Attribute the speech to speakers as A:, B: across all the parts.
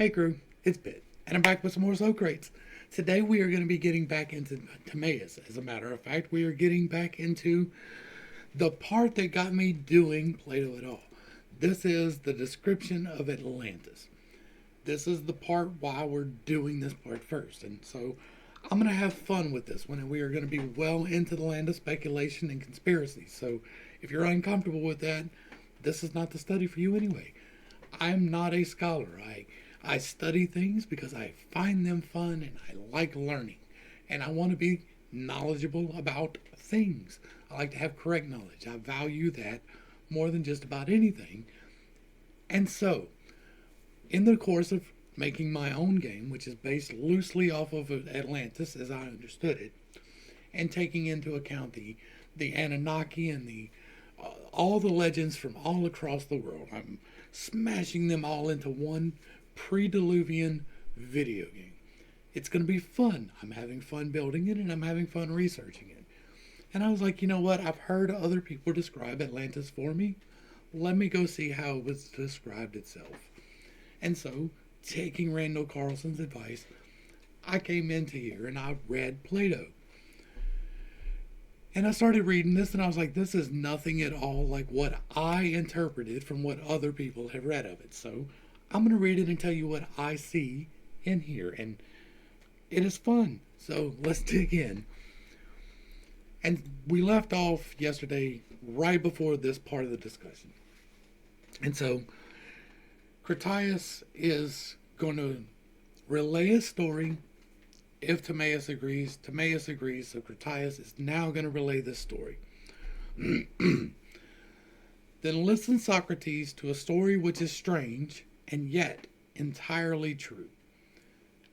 A: Hey crew, it's Bit, and I'm back with some more Socrates. Today we are going to be getting back into Timaeus. As a matter of fact, we are getting back into the part that got me doing Plato at all. This is the description of Atlantis. This is the part why we're doing this part first. And so I'm going to have fun with this one, and we are going to be well into the land of speculation and conspiracy. So if you're uncomfortable with that, this is not the study for you anyway. I'm not a scholar. I study things because I find them fun and I like learning. And I want to be knowledgeable about things. I like to have correct knowledge. I value that more than just about anything. And so, in the course of making my own game, which is based loosely off of Atlantis as I understood it, and taking into account the Anunnaki and the all the legends from all across the world, I'm smashing them all into one pre-Diluvian video game. It's going to be fun. I'm having fun building it and I'm having fun researching it. And I was like, you know what? I've heard other people describe Atlantis for me. Let me go see how it was described itself. And so, taking Randall Carlson's advice, I came into here and I read Plato. And I started reading this and I was like, this is nothing at all like what I interpreted from what other people have read of it. So I'm going to read it and tell you what I see in here. And it is fun. So let's dig in. And we left off yesterday right before this part of the discussion. And so Critias is going to relay a story. If Timaeus agrees, Timaeus agrees, so Critias is now going to relay this story. Then listen, Socrates, to a story which is strange and yet entirely true,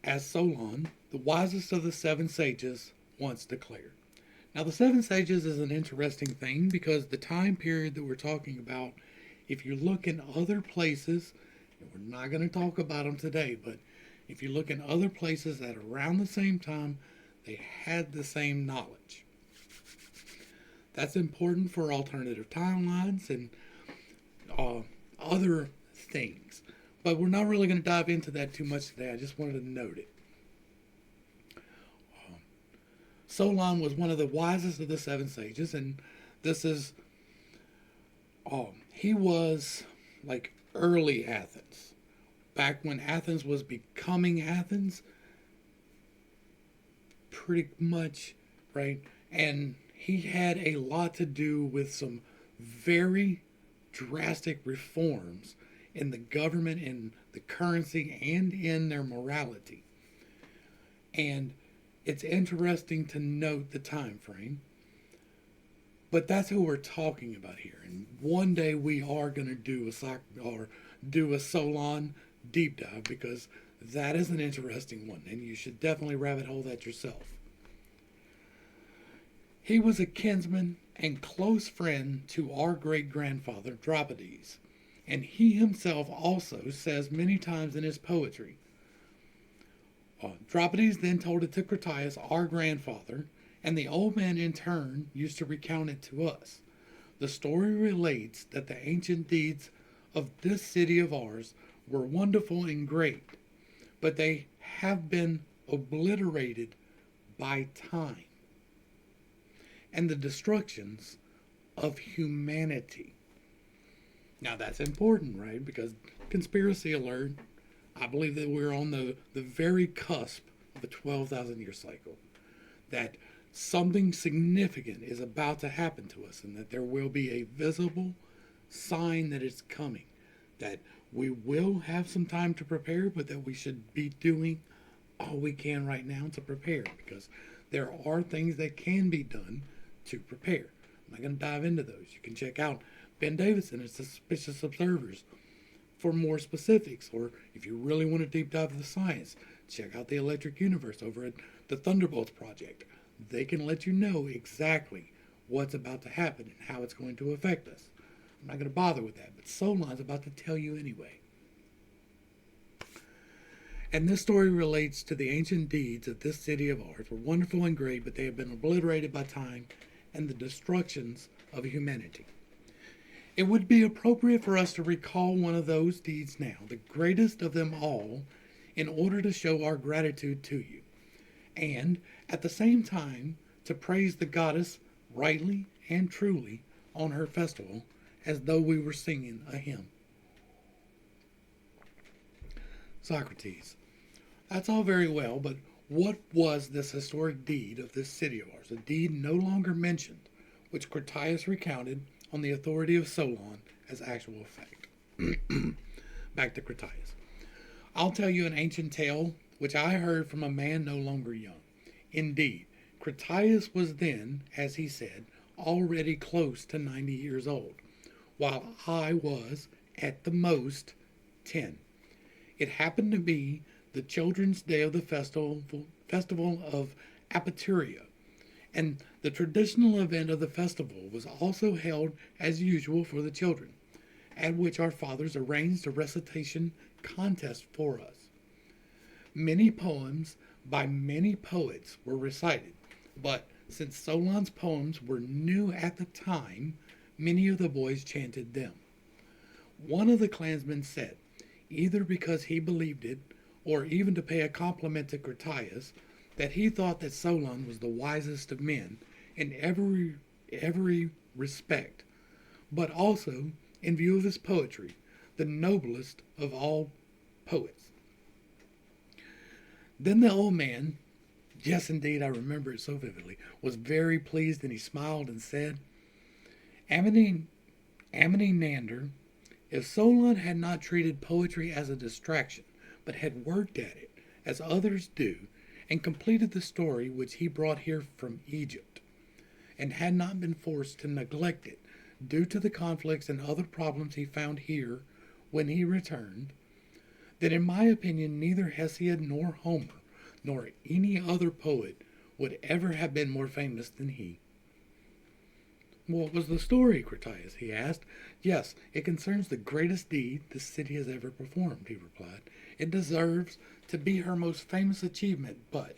A: as Solon, the wisest of the seven sages, once declared. Now, the seven sages is an interesting thing because the time period that we're talking about, if you look in other places, and we're not going to talk about them today, but if you look in other places at around the same time, they had the same knowledge. That's important for alternative timelines and other things. But we're not really going to dive into that too much today. I just wanted to note it. Solon was one of the wisest of the seven sages, and this is, he was like early Athens. Back when Athens was becoming Athens, pretty much, right? And he had a lot to do with some very drastic reforms in the government, in the currency, and in their morality. And it's interesting to note the time frame. But that's who we're talking about here. And one day we are going to do a Solon deep dive because that is an interesting one and you should definitely rabbit hole that yourself. He was a kinsman and close friend to our great grandfather Dropides, and he himself also says many times in his poetry. Dropides then told it to Critias, our grandfather, and the old man in turn used to recount it to us. The story relates that the ancient deeds of this city of ours were wonderful and great, but they have been obliterated by time and the destructions of humanity. Now that's important, right? Because conspiracy alert, I believe that we're on the very cusp of a 12,000 year cycle. That something significant is about to happen to us and that there will be a visible sign that it's coming. That we will have some time to prepare, but that we should be doing all we can right now to prepare because there are things that can be done to prepare. I'm not going to dive into those. You can check out Ben Davidson and Suspicious Observers for more specifics, or if you really want to deep dive into the science, check out the Electric Universe over at the Thunderbolts Project. They can let you know exactly what's about to happen and how it's going to affect us. I'm not going to bother with that, but Solon's about to tell you anyway. And this story relates to the ancient deeds of this city of ours, were wonderful and great, but they have been obliterated by time and the destructions of humanity. It would be appropriate for us to recall one of those deeds now, the greatest of them all, in order to show our gratitude to you, and at the same time to praise the goddess rightly and truly on her festival as though we were singing a hymn. Socrates. That's all very well, but what was this historic deed of this city of ours? A deed no longer mentioned, which Critias recounted on the authority of Solon as actual fact. Back to Critias. I'll tell you an ancient tale which I heard from a man no longer young. Indeed, Critias was then, as he said, already close to 90 years old, while I was, at the most, 10. It happened to be the children's day of the festival of Apateria, and the traditional event of the festival was also held as usual for the children, at which our fathers arranged a recitation contest for us. Many poems by many poets were recited, but since Solon's poems were new at the time, many of the boys chanted them. One of the clansmen said, either because he believed it, or even to pay a compliment to Critias, that he thought that Solon was the wisest of men in every respect, but also, in view of his poetry, the noblest of all poets. Then the old man, yes indeed, I remember it so vividly, was very pleased, and he smiled and said, Amenander, if Solon had not treated poetry as a distraction, but had worked at it, as others do, and completed the story which he brought here from Egypt, and had not been forced to neglect it due to the conflicts and other problems he found here when he returned, then in my opinion neither Hesiod nor Homer, nor any other poet would ever have been more famous than he. What was the story, Critias? He asked. Yes, it concerns the greatest deed the city has ever performed, he replied. It deserves to be her most famous achievement, but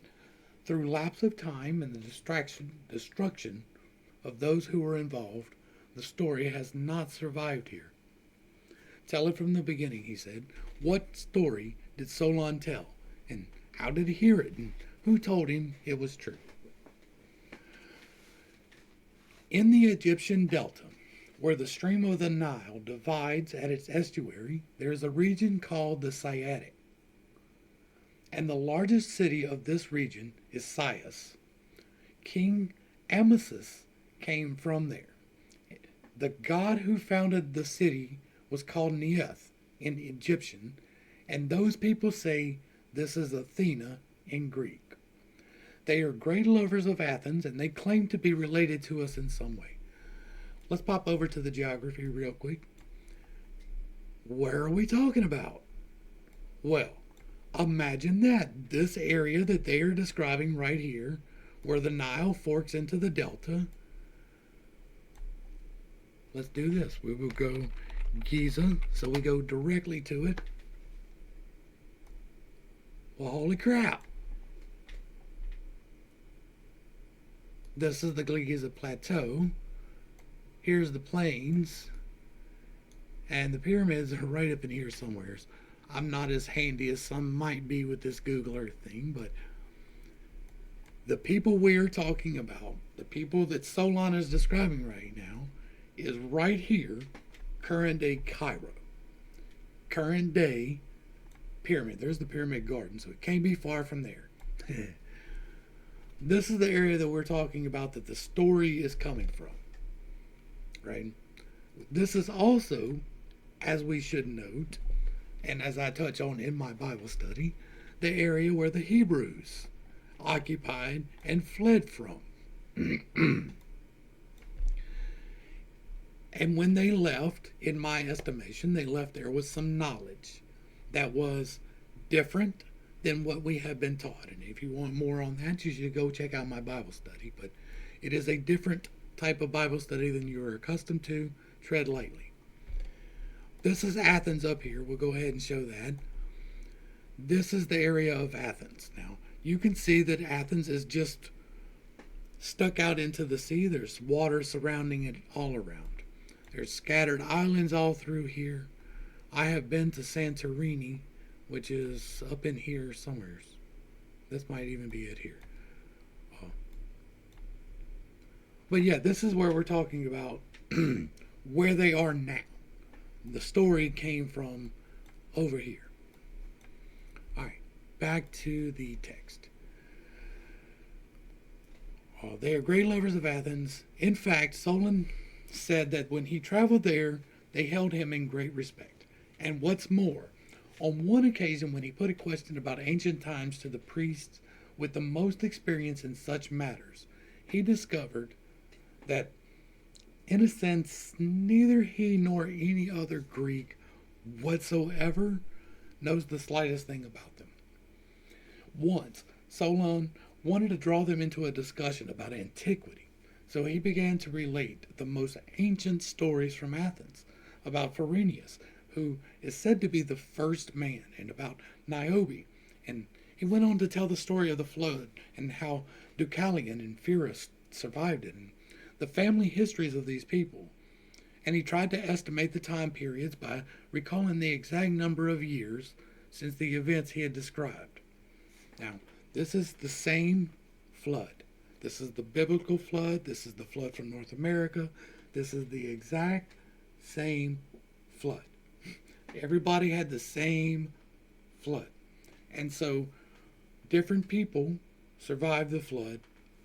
A: through lapse of time and the destruction of those who were involved, the story has not survived here. Tell it from the beginning, he said. What story did Solon tell, and how did he hear it, and who told him it was true? In the Egyptian delta, where the stream of the Nile divides at its estuary, there is a region called the Saitic, and the largest city of this region is Sais. King Amasis came from there. The god who founded the city was called Neith in Egyptian, and those people say this is Athena in Greek. They are great lovers of Athens, and they claim to be related to us in some way. Let's pop over to the geography real quick. Where are we talking about? Well, imagine that. This area that they are describing right here, where the Nile forks into the delta. Let's do this. We will go Giza, so we go directly to it. Well, holy crap. This is the Giza Plateau. Here's the plains. And the pyramids are right up in here somewhere. I'm not as handy as some might be with this Google Earth thing, but the people we are talking about, the people that Solon is describing right now, is right here, current day Cairo. Current day pyramid. There's the Pyramid Garden, so it can't be far from there. This is the area that we're talking about that the story is coming from. Right? This is also, as we should note, and as I touch on in my Bible study, the area where the Hebrews occupied and fled from. And when they left, in my estimation, they left there with some knowledge that was different than what we have been taught. And if you want more on that, you should go check out my Bible study. But it is a different type of Bible study than you are accustomed to. Tread lightly. This is Athens up here. We'll go ahead and show that. This is the area of Athens. Now, you can see that Athens is just stuck out into the sea. There's water surrounding it all around. There's scattered islands all through here. I have been to Santorini which is up in here somewhere. This might even be it here. Uh, but yeah, this is where we're talking about where they are now. The story came from over here. All right, back to the text. They are great lovers of Athens. In fact, Solon said that when he traveled there, they held him in great respect. And what's more, on one occasion when he put a question about ancient times to the priests with the most experience in such matters, he discovered that, in a sense, neither he nor any other Greek whatsoever knows the slightest thing about them. Once, Solon wanted to draw them into a discussion about antiquity, so he began to relate the most ancient stories from Athens about Phrynius, who is said to be the first man, and about Niobe, and he went on to tell the story of the flood and how Deucalion and Pyrrhus survived it, and the family histories of these people. And he tried to estimate the time periods by recalling the exact number of years since the events he had described. Now, this is the same flood. This is the biblical flood. This is the flood from North America. This is the exact same flood. Everybody had the same flood. And so different people survived the flood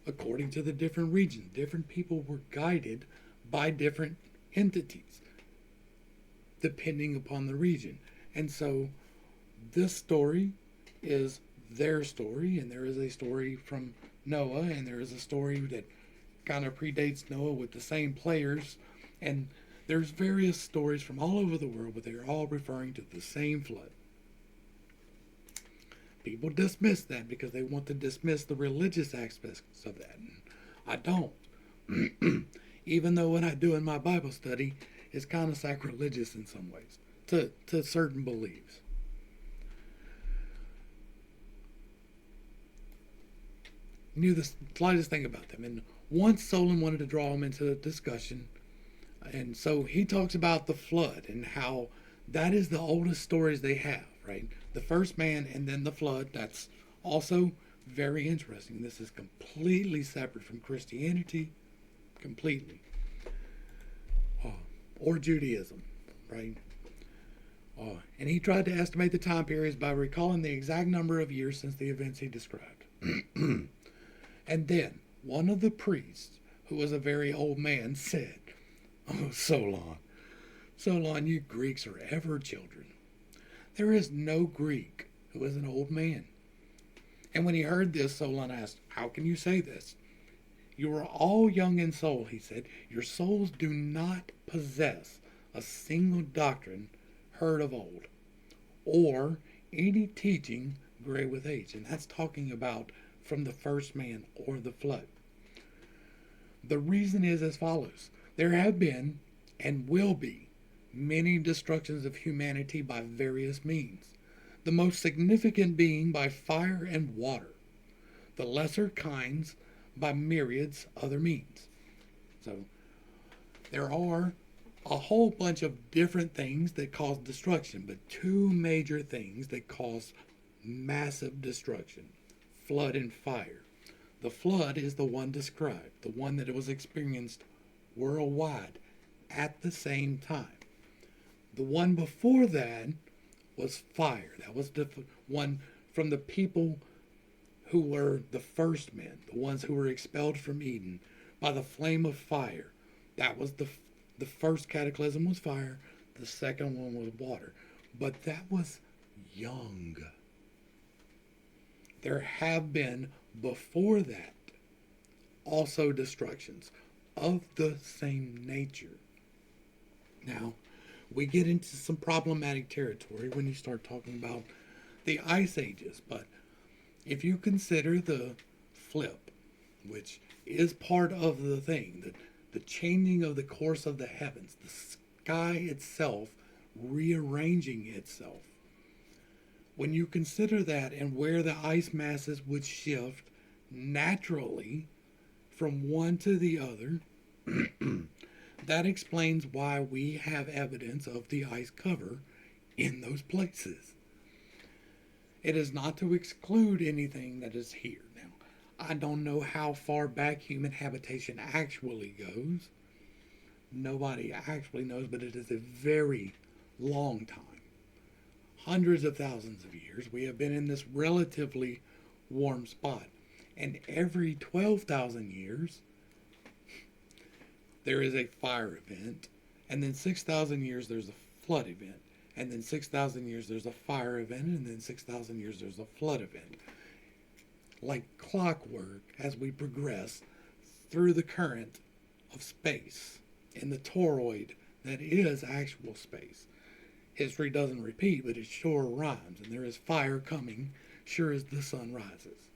A: according to the different regions. Different people were guided by different entities depending upon the region. And so this story is their story, and there is a story from Noah, and there is a story that kind of predates Noah with the same players, and there's various stories from all over the world, but they're all referring to the same flood. People dismiss that because they want to dismiss the religious aspects of that. And I don't. Even though what I do in my Bible study is kind of sacrilegious in some ways to certain beliefs. Knew the slightest thing about them. And once Solon wanted to draw him into a discussion, and so he talks about the flood and how that is the oldest stories they have, right? The first man and then the flood. That's also very interesting. This is completely separate from Christianity, completely. Or Judaism, right? And he tried to estimate the time periods by recalling the exact number of years since the events he described. And then one of the priests, who was a very old man, said, "Oh, Solon, you Greeks are ever children. There is no Greek who is an old man." And when he heard this, Solon asked, "How can you say this? You are all young in soul," he said. "Your souls do not possess a single doctrine heard of old, or any teaching gray with age." And that's talking about from the first man or the flood. The reason is as follows. There have been and will be many destructions of humanity by various means, the most significant being by fire and water, the lesser kinds by myriads other means. So there are a whole bunch of different things that cause destruction, but two major things that cause massive destruction: flood and fire. The flood is the one described, the one that was experienced worldwide at the same time. The one before that was fire. That was the one from the people who were the first men, the ones who were expelled from Eden by the flame of fire. That was the first cataclysm was fire. The second one was water. But that was young. There have been before that also destructions of the same nature. Now, we get into some problematic territory when you start talking about the ice ages, but if you consider the flip, which is part of the thing, the changing of the course of the heavens, the sky itself rearranging itself, when you consider that and where the ice masses would shift naturally from one to the other, that explains why we have evidence of the ice cover in those places. It is not to exclude anything that is here. Now, I don't know how far back human habitation actually goes. Nobody actually knows, but it is a very long time. Hundreds of thousands of years, we have been in this relatively warm spot. And every 12,000 years, there is a fire event. And then 6,000 years, there's a flood event. And then 6,000 years, there's a fire event. And then 6,000 years, there's a flood event. Like clockwork, as we progress through the current of space in the toroid that is actual space. History doesn't repeat, but it sure rhymes, and there is fire coming sure as the sun rises.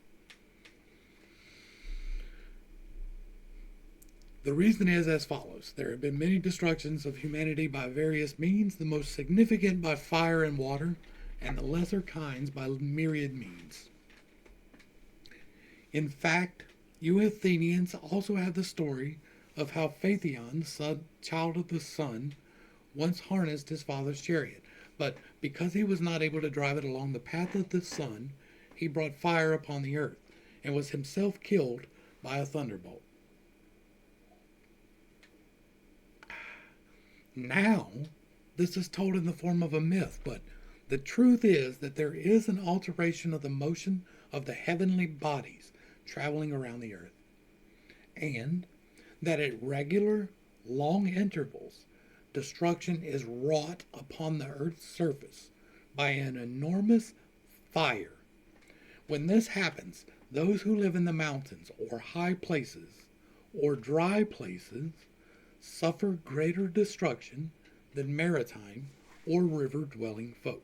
A: The reason is as follows. There have been many destructions of humanity by various means, the most significant by fire and water, and the lesser kinds by myriad means. In fact, you Athenians also have the story of how Phaethon, child of the sun, once harnessed his father's chariot, but because he was not able to drive it along the path of the sun, he brought fire upon the earth, and was himself killed by a thunderbolt. Now, this is told in the form of a myth, but the truth is that there is an alteration of the motion of the heavenly bodies traveling around the earth, and that at regular, long intervals, destruction is wrought upon the earth's surface by an enormous fire. When this happens, those who live in the mountains or high places or dry places suffer greater destruction than maritime or river-dwelling folk.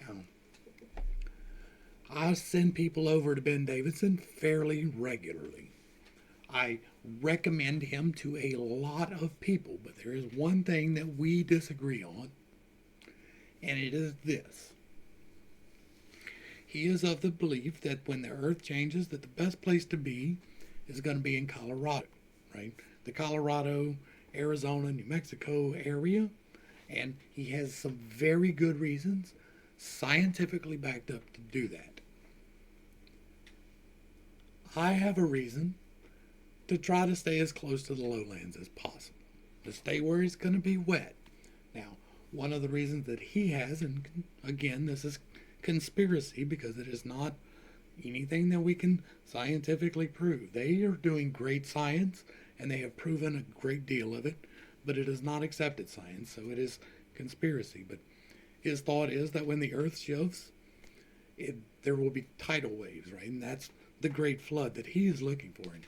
A: Now, I send people over to Ben Davidson fairly regularly. I recommend him to a lot of people, but there is one thing that we disagree on, and it is this. He is of the belief that when the earth changes, that the best place to be is going to be in Colorado, right? The Colorado, Arizona, New Mexico area, and he has some very good reasons, scientifically backed up, to do that. I have a reason to try to stay as close to the lowlands as possible, to stay where it's going to be wet. Now, one of the reasons that he has, and again, this is conspiracy because it is not anything that we can scientifically prove. They are doing great science, and they have proven a great deal of it, but it is not accepted science, so it is conspiracy. But his thought is that when the earth shifts, there will be tidal waves, right? And that's the great flood that he is looking for. And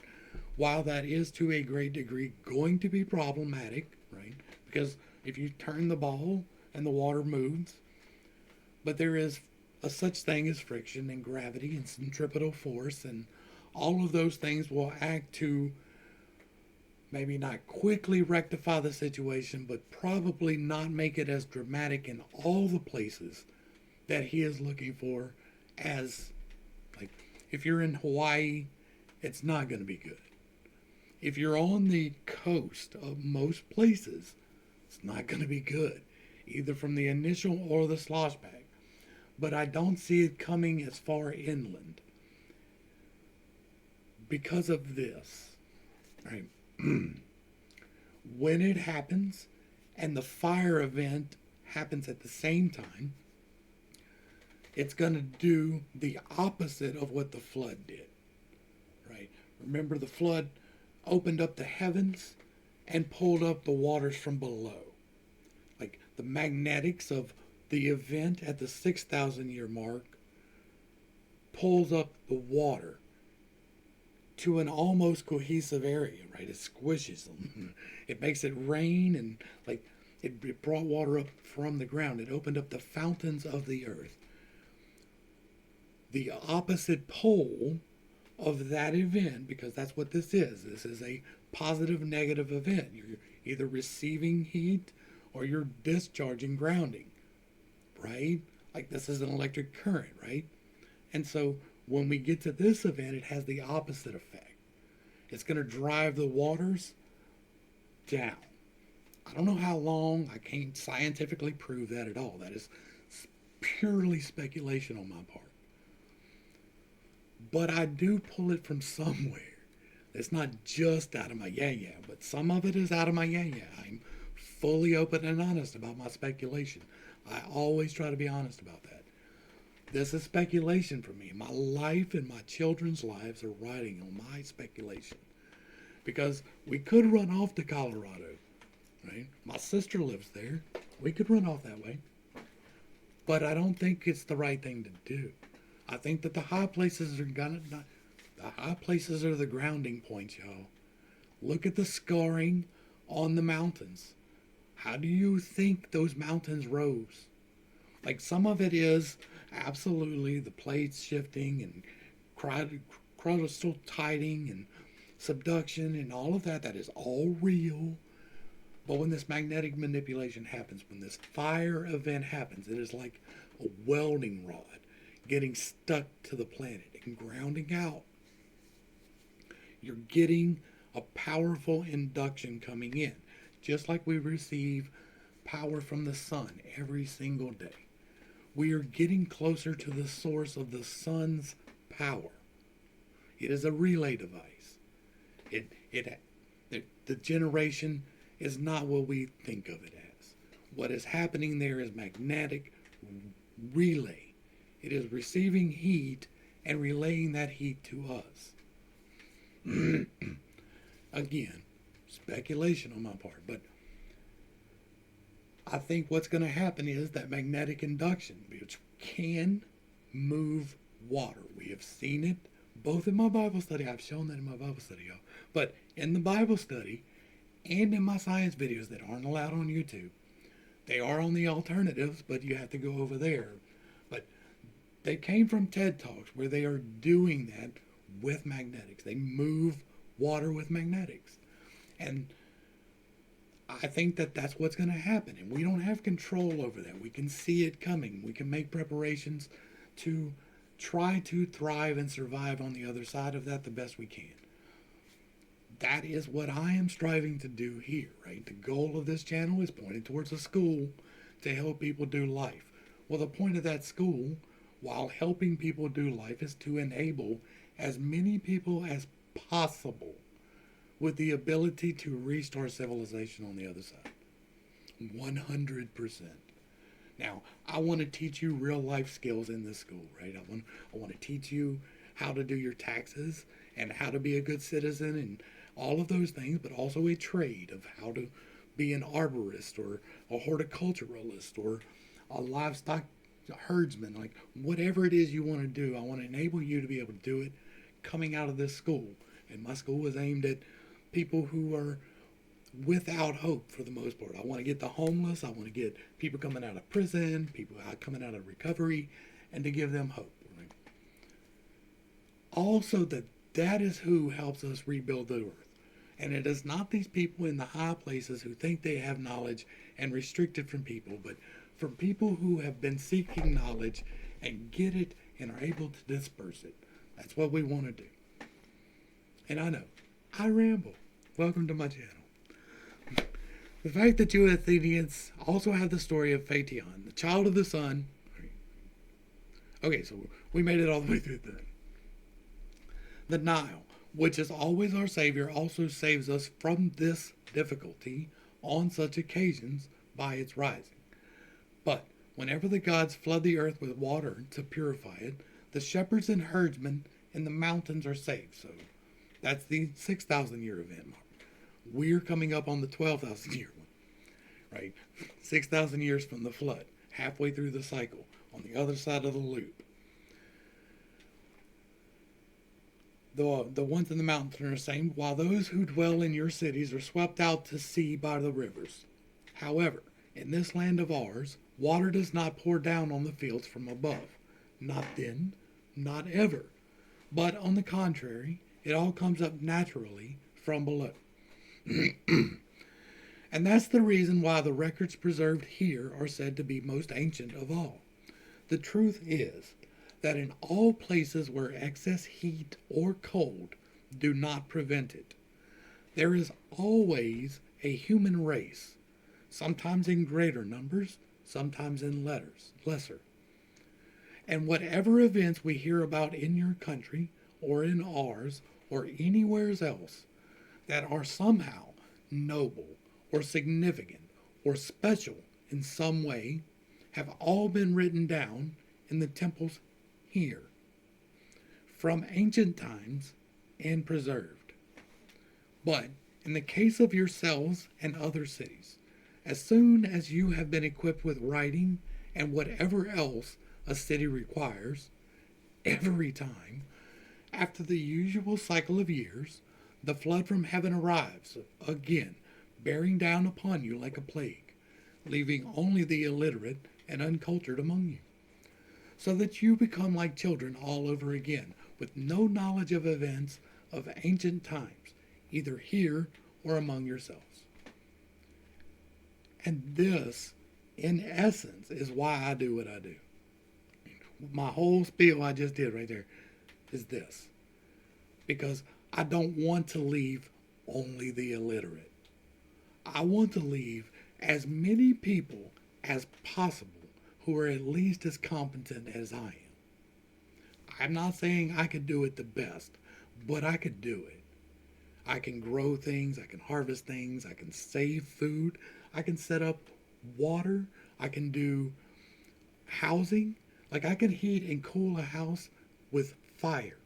A: while that is to a great degree going to be problematic, right? Because if you turn the ball and the water moves, but there is a such thing as friction and gravity and centripetal force, and all of those things will act to maybe not quickly rectify the situation, but probably not make it as dramatic in all the places that he is looking for. As, like, if you're in Hawaii, it's not going to be good. If you're on the coast of most places, it's not going to be good, either from the initial or the sloshback. But I don't see it coming as far inland because of this. Right? When it happens and the fire event happens at the same time, it's going to do the opposite of what the flood did. Right? Remember, the flood opened up the heavens and pulled up the waters from below. Like the magnetics of the event at the 6,000 year mark pulls up the water to an almost cohesive area, right? It squishes them. It makes it rain, and like it brought water up from the ground. It opened up the fountains of the earth. The opposite pole of that event, because that's what this is. This is a positive negative event. You're either receiving heat or you're discharging grounding, right? Like this is an electric current, right? And so when we get to this event, it has the opposite effect. It's going to drive the waters down. I don't know how long. I can't scientifically prove that at all. That is purely speculation on my part. But I do pull it from somewhere. It's not just out of my yeah, but some of it is out of my yeah. I'm fully open and honest about my speculation. I always try to be honest about that. This is speculation for me. My life and my children's lives are riding on my speculation. Because we could run off to Colorado, right? My sister lives there. We could run off that way. But I don't think it's the right thing to do. I think that the high places are the high places are the grounding points, y'all. Look at the scarring on the mountains. How do you think those mountains rose? Like, some of it is absolutely the plates shifting and crustal tiding and subduction and all of that. That is all real. But when this magnetic manipulation happens, when this fire event happens, it is like a welding rod getting stuck to the planet and grounding out. You're getting a powerful induction coming in, just like we receive power from the sun every single day. We are getting closer to the source of the sun's power. It is a relay device. The generation is not what we think of it as. What is happening there is magnetic relay. It is receiving heat and relaying that heat to us. Again, speculation on my part, but I think what's going to happen is that magnetic induction, which can move water. We have seen it both in my Bible study. I've shown that in my Bible study, y'all. But in the Bible study and in my science videos that aren't allowed on YouTube, they are on the alternatives, but you have to go over there. But they came from TED Talks where they are doing that with magnetics. They move water with magnetics. And I think that that's what's going to happen. And we don't have control over that. We can see it coming. We can make preparations to try to thrive and survive on the other side of that the best we can. That is what I am striving to do here, right? The goal of this channel is pointed towards a school to help people do life. Well, the point of that school, while helping people do life, is to enable as many people as possible with the ability to restart civilization on the other side. 100%. Now, I want to teach you real life skills in this school, right? I want to teach you how to do your taxes and how to be a good citizen and all of those things, but also a trade of how to be an arborist or a horticulturalist or a livestock herdsman, like whatever it is you want to do. I want to enable you to be able to do it coming out of this school. And my school is aimed at people who are without hope for the most part. I want to get the homeless. I want to get people coming out of prison, people coming out of recovery, and to give them hope. Right? Also, that is who helps us rebuild the earth. And it is not these people in the high places who think they have knowledge and restrict it from people, but from people who have been seeking knowledge and get it and are able to disperse it. That's what we want to do. And I know, I ramble. Welcome to my channel. The fact that you Athenians also have the story of Phaeton, the child of the sun. Okay, so we made it all the way through then. The Nile, which is always our Savior, also saves us from this difficulty on such occasions by its rising. But whenever the gods flood the earth with water to purify it, the shepherds and herdsmen in the mountains are saved. So that's the 6,000 year event mark. We're coming up on the 12,000 year one, right? 6,000 years from the flood, halfway through the cycle, on the other side of the loop. The ones in the mountains are saying, while those who dwell in your cities are swept out to sea by the rivers. However, in this land of ours, water does not pour down on the fields from above. Not then, not ever. But on the contrary, it all comes up naturally from below. And that's the reason why the records preserved here are said to be most ancient of all. The truth is that in all places where excess heat or cold do not prevent it, there is always a human race, sometimes in greater numbers, sometimes in lesser. And whatever events we hear about in your country or in ours or anywhere else that are somehow noble or significant or special in some way have all been written down in the temples here from ancient times and preserved. But in the case of yourselves and other cities, as soon as you have been equipped with writing and whatever else a city requires, every time, after the usual cycle of years, the flood from heaven arrives again, bearing down upon you like a plague, leaving only the illiterate and uncultured among you, so that you become like children all over again, with no knowledge of events of ancient times, either here or among yourselves. And this, in essence, is why I do what I do. My whole spiel I just did right there is this. Because I don't want to leave only the illiterate. I want to leave as many people as possible who are at least as competent as I am. I'm not saying I could do it the best, but I could do it. I can grow things, I can harvest things, I can save food, I can set up water, I can do housing. Like I can heat and cool a house with fire.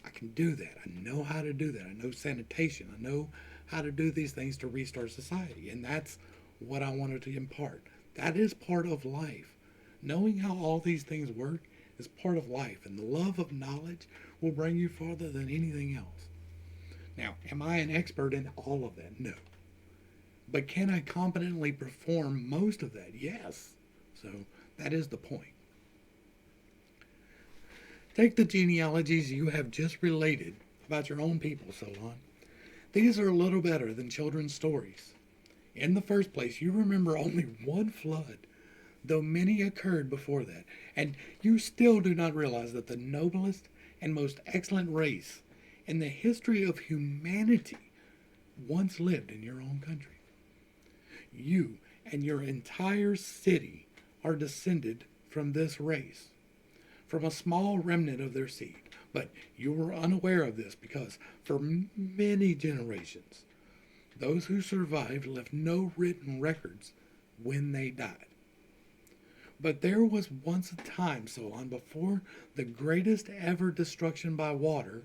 A: I can do that. I know how to do that. I know sanitation. I know how to do these things to restart society. And that's what I wanted to impart. That is part of life. Knowing how all these things work is part of life. And the love of knowledge will bring you farther than anything else. Now, am I an expert in all of that? No. But can I competently perform most of that? Yes. So that is the point. Take the genealogies you have just related about your own people, Solon. These are a little better than children's stories. In the first place, you remember only one flood, though many occurred before that, and you still do not realize that the noblest and most excellent race in the history of humanity once lived in your own country. You and your entire city are descended from this race, from a small remnant of their seed. But you were unaware of this because for many generations, those who survived left no written records when they died. But there was once a time, Solon, before the greatest ever destruction by water,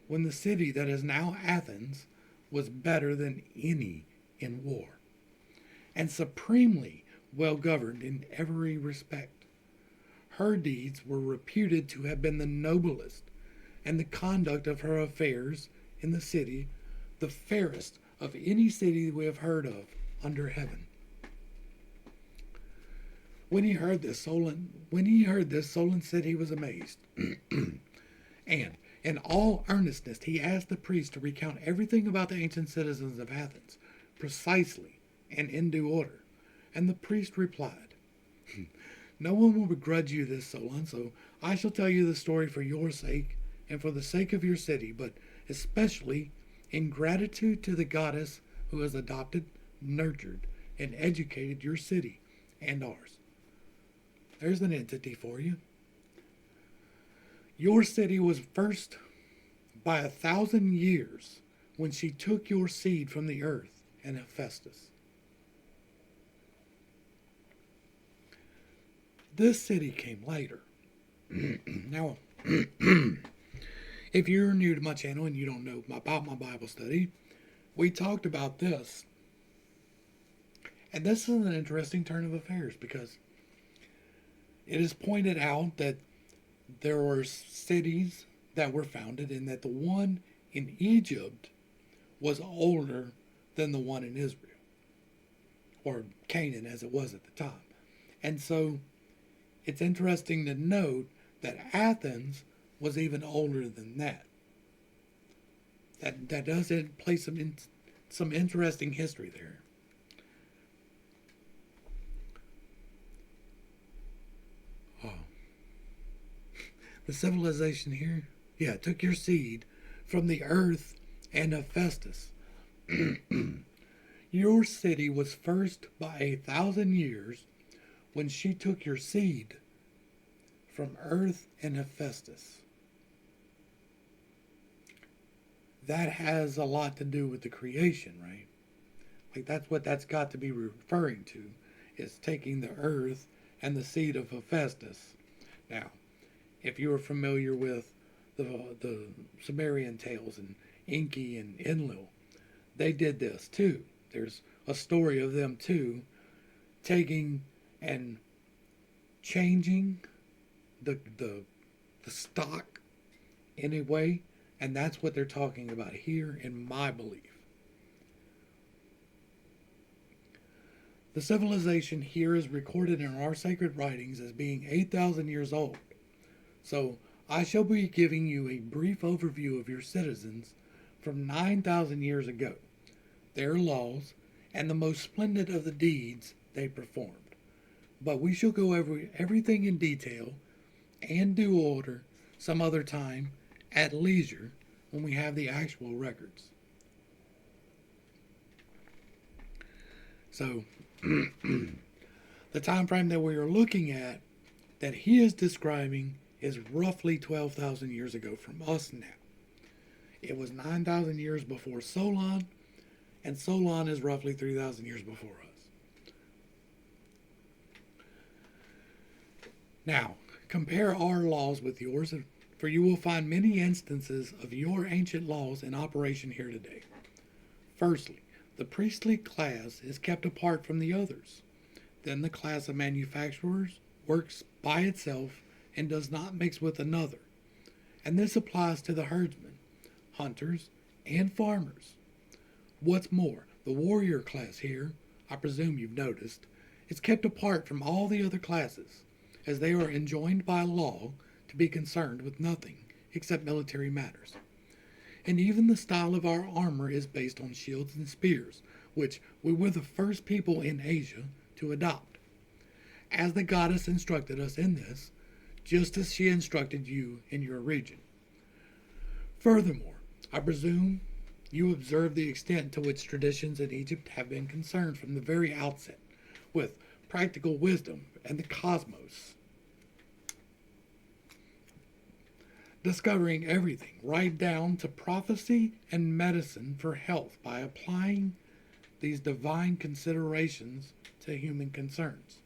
A: when the city that is now Athens was better than any in war, and supremely well governed in every respect. Her deeds were reputed to have been the noblest, and the conduct of her affairs in the city the fairest of any city we have heard of under heaven. When he heard this, Solon said he was amazed. And in all earnestness, he asked the priest to recount everything about the ancient citizens of Athens, precisely and in due order. And the priest replied, "No one will begrudge you this, Solon, so I shall tell you the story for your sake and for the sake of your city, but especially in gratitude to the goddess who has adopted, nurtured, and educated your city and ours." There's an entity for you. Your city was first by 1,000 years when she took your seed from the earth and Hephaestus. This city came later. Now, if you're new to my channel and you don't know about my Bible study, we talked about this. And this is an interesting turn of affairs because it is pointed out that there were cities that were founded and that the one in Egypt was older than the one in Israel, or Canaan as it was at the time. And so it's interesting to note that Athens was even older than that. That does play some interesting history there. The civilization here, took your seed from the earth and Hephaestus. Your city was first by 1,000 years when she took your seed from Earth and Hephaestus. That has a lot to do with the creation, right? Like that's what that's got to be referring to, is taking the earth and the seed of Hephaestus. Now, if you are familiar with the Sumerian tales and Enki and Enlil, they did this too. There's a story of them too, taking and changing the stock in a way, and that's what they're talking about here in my belief. The civilization here is recorded in our sacred writings as being 8,000 years old. So I shall be giving you a brief overview of your citizens from 9,000 years ago, their laws, and the most splendid of the deeds they performed. But we shall go over everything in detail and due order some other time at leisure when we have the actual records. So, the time frame that we are looking at that he is describing is roughly 12,000 years ago from us now. It was 9,000 years before Solon, and Solon is roughly 3,000 years before us. Now, compare our laws with yours, for you will find many instances of your ancient laws in operation here today. Firstly, the priestly class is kept apart from the others. Then the class of manufacturers works by itself and does not mix with another. And this applies to the herdsmen, hunters, and farmers. What's more, the warrior class here, I presume you've noticed, is kept apart from all the other classes, as they are enjoined by law to be concerned with nothing except military matters. And even the style of our armor is based on shields and spears, which we were the first people in Asia to adopt, as the goddess instructed us in this, just as she instructed you in your region. Furthermore, I presume you observe the extent to which traditions in Egypt have been concerned from the very outset with practical wisdom and the cosmos, discovering everything right down to prophecy and medicine for health by applying these divine considerations to human concerns.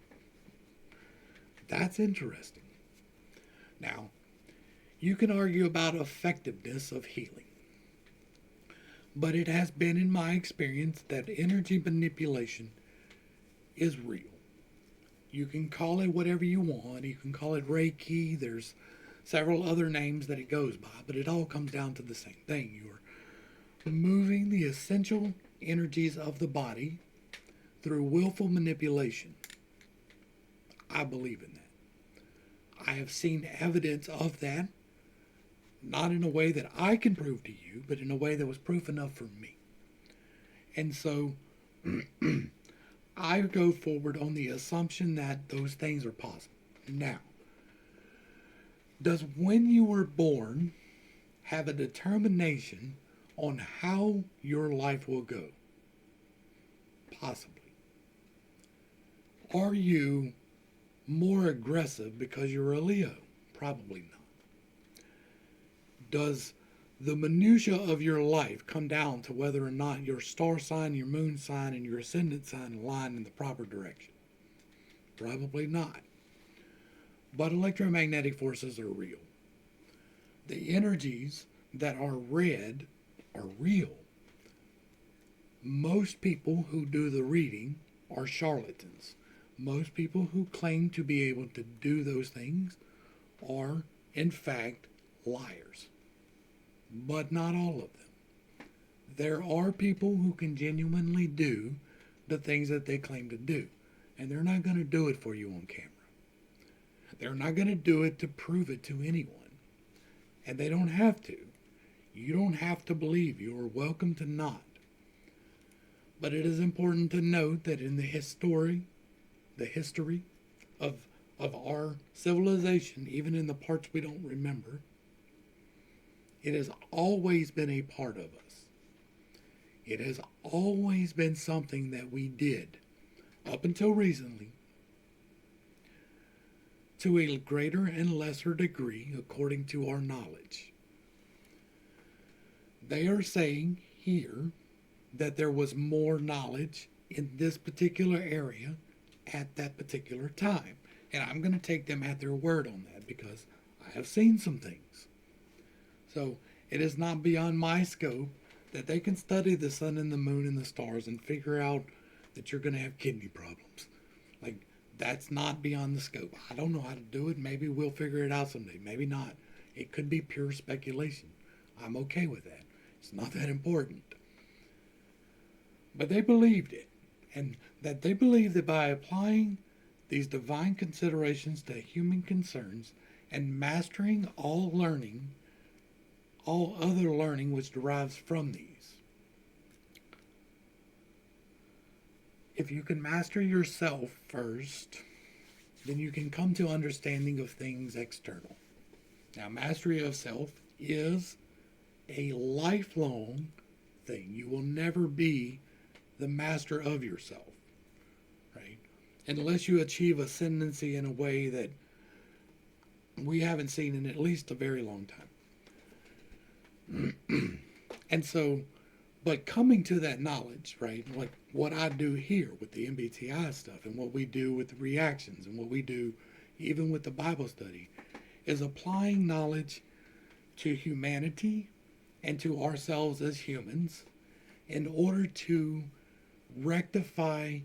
A: That's interesting. Now, you can argue about effectiveness of healing, but it has been in my experience that energy manipulation is real. You can call it whatever you want. You can call it Reiki. There's several other names that it goes by, but it all comes down to the same thing. You're moving the essential energies of the body through willful manipulation. I believe in that. I have seen evidence of that, not in a way that I can prove to you, but in a way that was proof enough for me. And so I go forward on the assumption that those things are possible. Now, does when you were born have a determination on how your life will go? Possibly. Are you more aggressive because you're a Leo? Probably not. Does the minutia of your life come down to whether or not your star sign, your moon sign, and your ascendant sign align in the proper direction? Probably not. But electromagnetic forces are real. The energies that are read are real. Most people who do the reading are charlatans. Most people who claim to be able to do those things are, in fact, liars. But not all of them. There are people who can genuinely do the things that they claim to do, and they're not going to do it for you on camera. They're not going to do it to prove it to anyone, and they don't have to. You don't have to believe. You are welcome to not. But it is important to note that in the history of our civilization, even in the parts we don't remember, it has always been a part of us. It has always been something that we did, up until recently, to a greater and lesser degree according to our knowledge. They are saying here that there was more knowledge in this particular area at that particular time. And I'm going to take them at their word on that because I have seen some things. So it is not beyond my scope that they can study the sun and the moon and the stars and figure out that you're going to have kidney problems. Like, that's not beyond the scope. I don't know how to do it. Maybe we'll figure it out someday. Maybe not. It could be pure speculation. I'm okay with that. It's not that important. But they believed it. And that they believed that by applying these divine considerations to human concerns and mastering all learning, all other learning which derives from these. If you can master yourself first, then you can come to understanding of things external. Now, mastery of self is a lifelong thing. You will never be the master of yourself, right? Unless you achieve ascendancy in a way that we haven't seen in at least a very long time. And so, but coming to that knowledge, right? Like what I do here with the MBTI stuff and what we do with the reactions and what we do even with the Bible study is applying knowledge to humanity and to ourselves as humans in order to rectify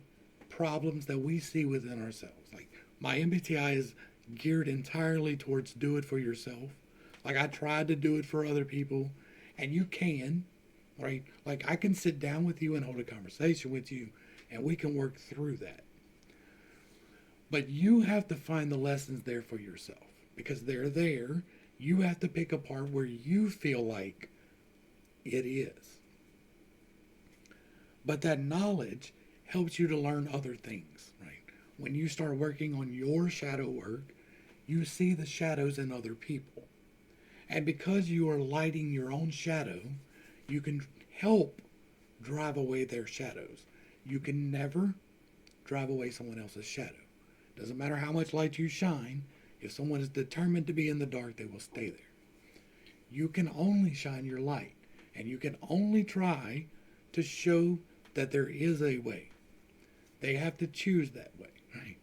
A: problems that we see within ourselves. Like my MBTI is geared entirely towards do it for yourself. Like I tried to do it for other people, and you can, right? Like I can sit down with you and hold a conversation with you, and we can work through that. But you have to find the lessons there for yourself because they're there. You have to pick apart where you feel like it is. But that knowledge helps you to learn other things, right? When you start working on your shadow work, you see the shadows in other people. And because you are lighting your own shadow, you can help drive away their shadows. You can never drive away someone else's shadow. Doesn't matter how much light you shine, if someone is determined to be in the dark, they will stay there. You can only shine your light, and you can only try to show that there is a way. They have to choose that way, right?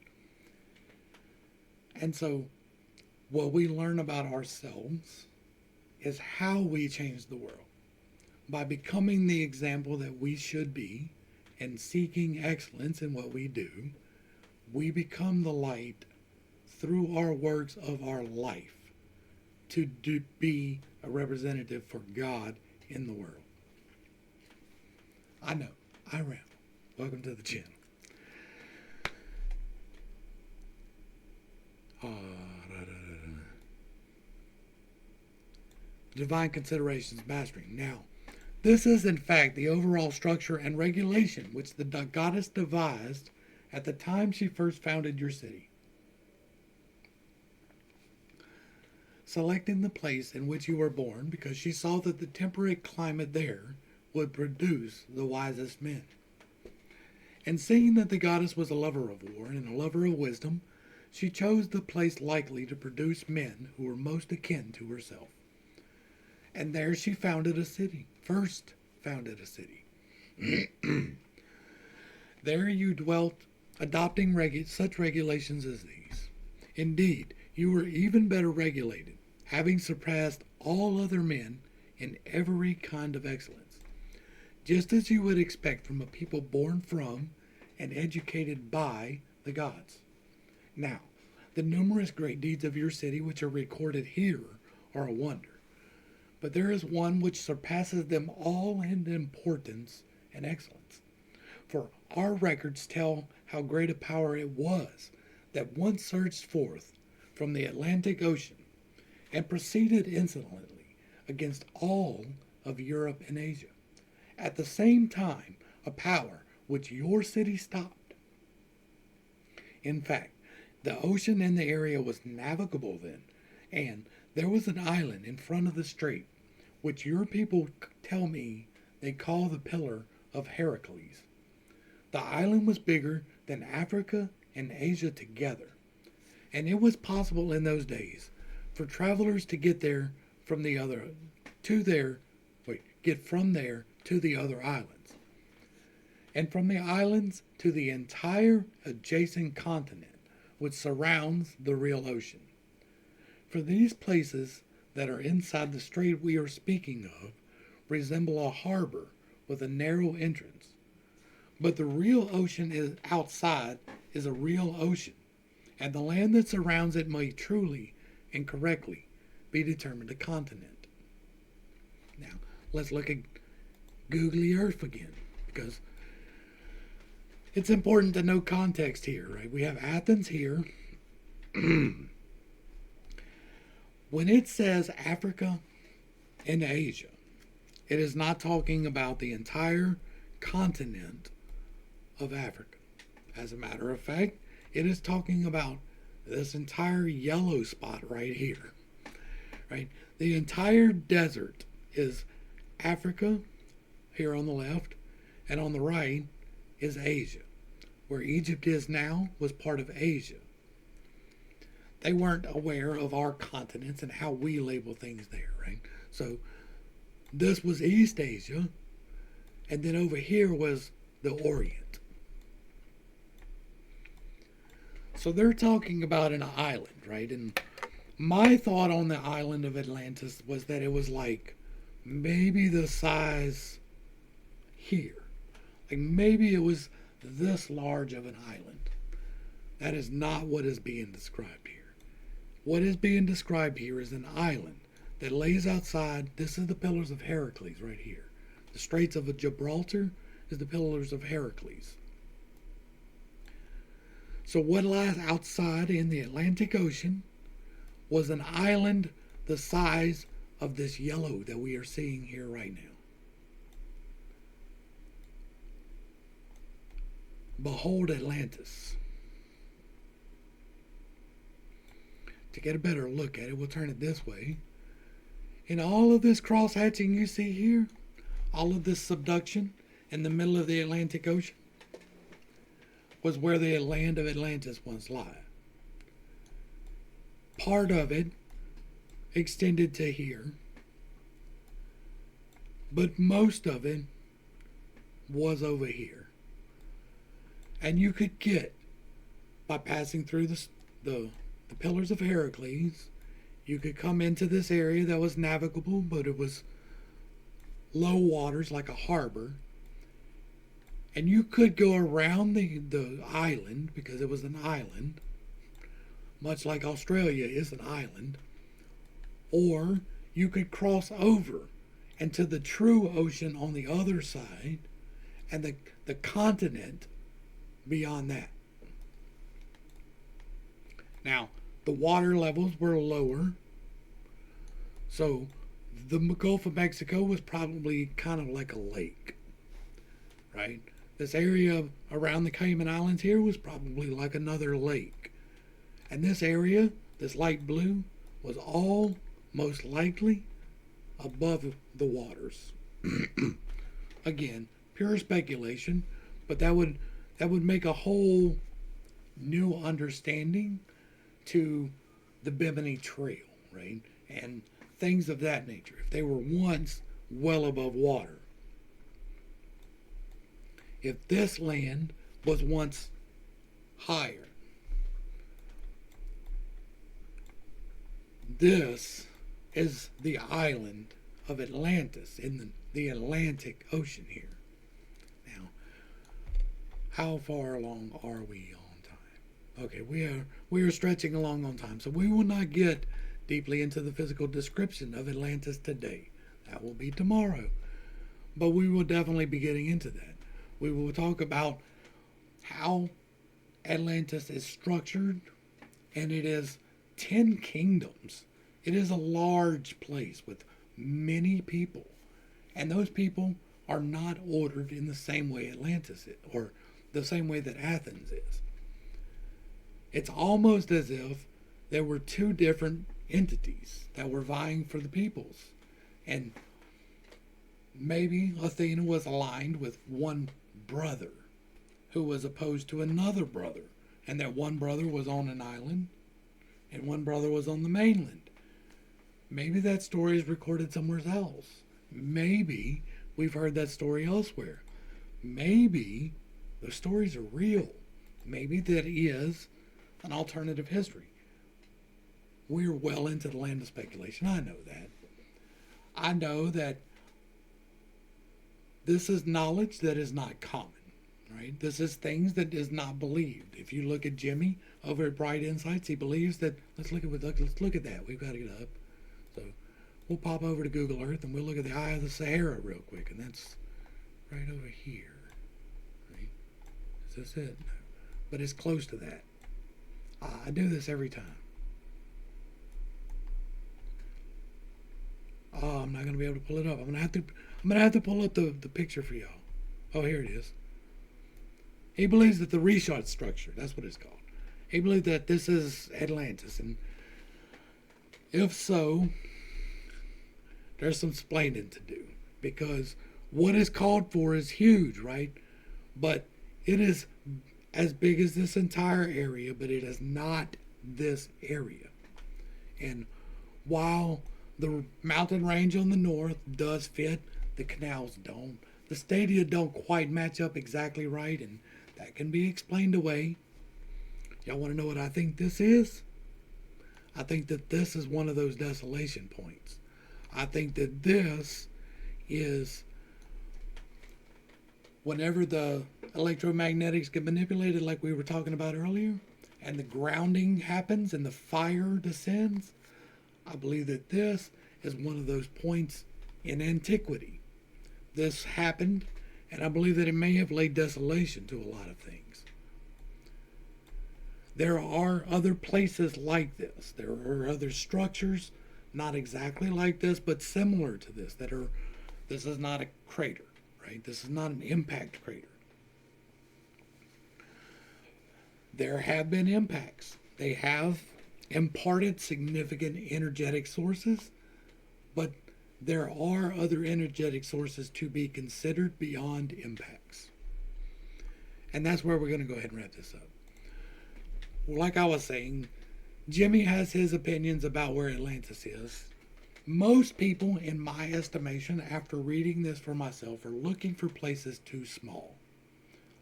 A: And so what we learn about ourselves is how we change the world. By becoming the example that we should be and seeking excellence in what we do, we become the light through our works of our life to be a representative for God in the world. I know, I ramble. Welcome to the channel. Divine considerations mastering. Now, this is in fact the overall structure and regulation which the goddess devised at the time she first founded your city. Selecting the place in which you were born because she saw that the temperate climate there would produce the wisest men. And seeing that the goddess was a lover of war and a lover of wisdom, she chose the place likely to produce men who were most akin to herself. And there she founded a city, first founded a city. There you dwelt, adopting such regulations as these. Indeed, you were even better regulated, having surpassed all other men in every kind of excellence, just as you would expect from a people born from and educated by the gods. Now, the numerous great deeds of your city which are recorded here are a wonder. But there is one which surpasses them all in importance and excellence. For our records tell how great a power it was that once surged forth from the Atlantic Ocean and proceeded insolently against all of Europe and Asia. At the same time, a power which your city stopped. In fact, the ocean in the area was navigable then, and there was an island in front of the strait, which your people tell me they call the Pillar of Heracles. The island was bigger than Africa and Asia together. And it was possible in those days for travelers to get there from the other to there, get from there to the other islands, and from the islands to the entire adjacent continent which surrounds the real ocean. For these places that are inside the strait we are speaking of resemble a harbor with a narrow entrance. But the real ocean is outside is a real ocean, and the land that surrounds it may truly and correctly be determined a continent. Now, let's look at googly Earth again, because it's important to know context here, right? We have Athens here. When it says Africa and Asia, it is not talking about the entire continent of Africa. As a matter of fact, it is talking about this entire yellow spot right here. Right? The entire desert is Africa here on the left, and on the right is Asia. Where Egypt is now was part of Asia. They weren't aware of our continents and how we label things there, right? So this was East Asia, and then over here was the Orient. So they're talking about an island, right? And my thought on the island of Atlantis was that it was like maybe the size here. Like maybe it was this large of an island. That is not what is being described here. What is being described here is an island that lays outside. This is the Pillars of Heracles right here. The Straits of Gibraltar is the Pillars of Heracles. So what lies outside in the Atlantic Ocean was an island the size of this yellow that we are seeing here right now. Behold Atlantis. To get a better look at it, we'll turn it this way. In all of this cross-hatching you see here, all of this subduction in the middle of the Atlantic Ocean, was where the land of Atlantis once lay. Part of it extended to here, but most of it was over here. And you could get, by passing through the Pillars of Heracles, you could come into this area that was navigable, but it was low waters like a harbor. And you could go around the island, because it was an island, much like Australia is an island. Or you could cross over into the true ocean on the other side, and the continent beyond that. Now, the water levels were lower, so the Gulf of Mexico was probably kind of like a lake, right? This area around the Cayman Islands here was probably like another lake. And this area, this light blue, was all most likely above the waters. Again, pure speculation, but that would make a whole new understanding to the Bimini Trail, right? And things of that nature, if they were once well above water. If this land was once higher, this is the island of Atlantis in the Atlantic Ocean here. Now, how far along are we on time? Okay, we are stretching along on time, so we will not get deeply into the physical description of Atlantis today. That will be tomorrow. But we will definitely be getting into that. We will talk about how Atlantis is structured, and it is 10 kingdoms. It is a large place with many people, and those people are not ordered in the same way Atlantis is, or the same way that Athens is. It's almost as if there were two different entities that were vying for the peoples, and maybe Athena was aligned with one brother who was opposed to another brother, and that one brother was on an island and one brother was on the mainland. Maybe that story is recorded somewhere else. Maybe we've heard that story elsewhere. Maybe the stories are real. Maybe that is an alternative history. We're well into the land of speculation. I know that. I know that this is knowledge that is not common, right? This is things that is not believed. If you look at Jimmy over at Bright Insights, he believes that. Let's look at that. We've got to get up. So we'll pop over to Google Earth and we'll look at the eye of the Sahara real quick, and that's right over here. Right? Is this it? No. But it's close to that. I do this every time. Oh, I'm not going to be able to pull it up. I'm going to have to pull up the picture for y'all. Oh, here it is. He believes that the reshot structure, that's what it's called. He believes that this is Atlantis. And if so, there's some explaining to do. Because what is called for is huge, right? But it is as big as this entire area, but it is not this area. And while the mountain range on the north does fit, the canals don't. The stadia don't quite match up exactly right, and that can be explained away. Y'all want to know what I think this is? I think that this is one of those desolation points. I think that this is whenever the electromagnetics get manipulated like we were talking about earlier, and the grounding happens and the fire descends, I believe that this is one of those points in antiquity. This happened, and I believe that it may have laid desolation to a lot of things. There are other places like this. There are other structures, not exactly like this, but similar to this, this is not a crater, right? This is not an impact crater. There have been impacts. They have imparted significant energetic sources, but there are other energetic sources to be considered beyond impacts. And that's where we're going to go ahead and wrap this up. Well, like I was saying, Jimmy has his opinions about where Atlantis is. Most people, in my estimation, after reading this for myself, are looking for places too small.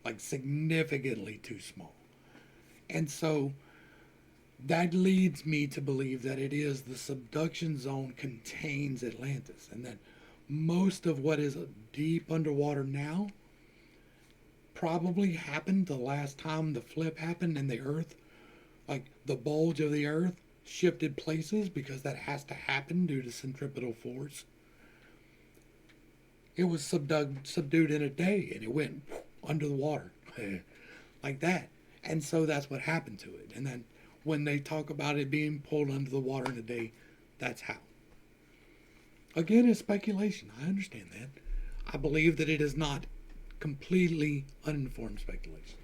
A: Like significantly too small. And so that leads me to believe that it is the subduction zone contains Atlantis, and that most of what is deep underwater now probably happened the last time the flip happened in the earth. Like the bulge of the earth shifted places because that has to happen due to centripetal force. It was subdued in a day, and it went under the water like that. And so that's what happened to it. And then when they talk about it being pulled under the water in a day, that's how. Again, it's speculation. I understand that. I believe that it is not completely uninformed speculation.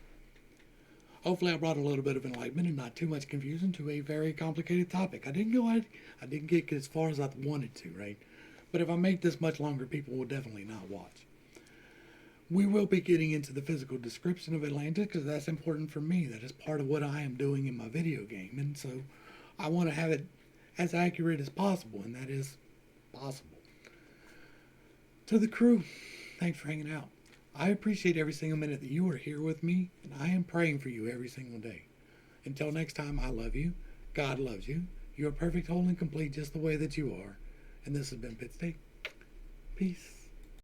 A: Hopefully I brought a little bit of enlightenment and not too much confusion to a very complicated topic. I didn't get as far as I wanted to, right? But if I make this much longer, people will definitely not watch. We will be getting into the physical description of Atlantis because that's important for me. That is part of what I am doing in my video game. And so I want to have it as accurate as possible, and that is possible. To the crew, thanks for hanging out. I appreciate every single minute that you are here with me, and I am praying for you every single day. Until next time, I love you. God loves you. You are perfect, whole, and complete just the way that you are. And this has been pt2. Peace.